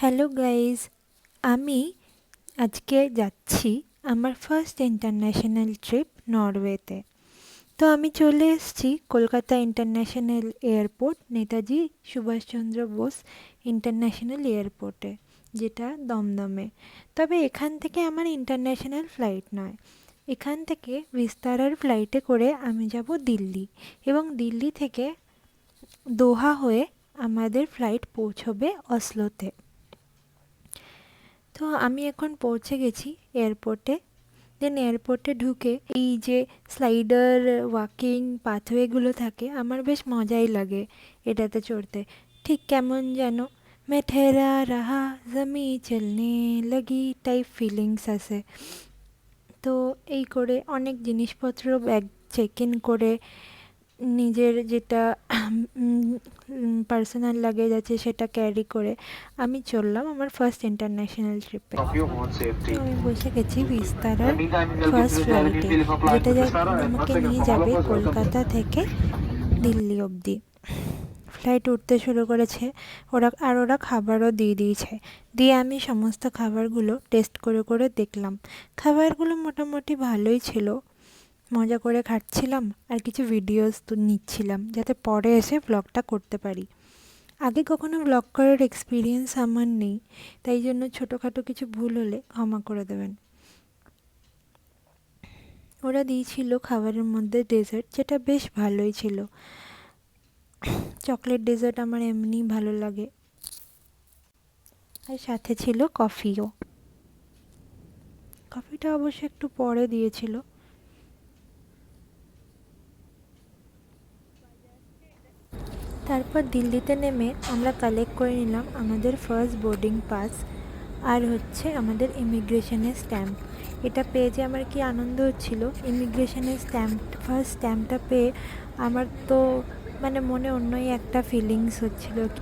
Hello guys, আমি আজকে যাচ্ছি আমার ফার্স্ট ইন্টারন্যাশনাল ট্রিপ নরওয়েতে। তো আমি চলে এসেছি Kolkata international airport, Netaji Subhash Chandra Bose international এয়ারপোর্টে, যেটা দমদমে। তবে এখান থেকে আমার ইন্টারন্যাশনাল ফ্লাইট নয়, এখান থেকে বিস্তারার ফ্লাইটে করে আমি যাব দিল্লি, এবং দিল্লি থেকে দোহা হয়ে আমাদের ফ্লাইট পৌঁছবে অসলোতে। তো আমি এখন পৌঁছে গেছি এয়ারপোর্টে। দেন এয়ারপোর্টে ঢুকে এই যে স্লাইডার ওয়াকিং পাথওয়েগুলো থাকে, আমার বেশ মজাই লাগে এটাতে চড়তে। ঠিক কেমন যেন মে ঠেরা রাহা জমি চলনে লাগি টাইপ ফিলিংস আসে। তো এই করে অনেক জিনিসপত্র ব্যাগ চেক ইন করে, নিজের যেটা পার্সোনাল লাগেজ আছে সেটা ক্যারি করে আমি চললাম আমার ফার্স্ট ইন্টারন্যাশনাল ট্রিপে। তো আমি বসে গেছি বিস্তারার ফার্স্ট ফ্লাইটে, যেটা আমাকে নিয়ে যাবে কলকাতা থেকে দিল্লি অবধি। ফ্লাইট উঠতে শুরু করেছে, ওরা খাবারও দিয়ে দিয়েছে। দিয়ে আমি সমস্ত খাবারগুলো টেস্ট করে করে দেখলাম। খাবারগুলো মোটামুটি ভালোই ছিল, মজা করে খাচ্ছিলাম আর কিছু ভিডিওস তো নিচ্ছিলাম, যাতে পরে এসে ব্লগটা করতে পারি। আগে কখনো ব্লগ করার এক্সপিরিয়েন্স আমার নেই, তাই জন্য ছোটোখাটো কিছু ভুল হলে ক্ষমা করে দেবেন। ওরা দিয়েছিল খাবারের মধ্যে ডেজার্ট, যেটা বেশ ভালোই ছিল। চকলেট ডেজার্ট আমার এমনি ভালো লাগে, আর সাথে ছিল কফিও। কফিটা অবশ্য একটু পরে দিয়েছিল। তারপর দিল্লিতে নেমে আমরা কালেক্ট করে নিলাম আমাদের ফার্স্ট বোর্ডিং পাস, আর হচ্ছে আমাদের ইমিগ্রেশনের স্ট্যাম্প। এটা পেয়ে যে আমার কি আনন্দ হচ্ছিল! ইমিগ্রেশনের ফার্স্ট স্ট্যাম্পটা পেয়ে আমার তো মানে মনে অন্যই একটা ফিলিংস হচ্ছিল।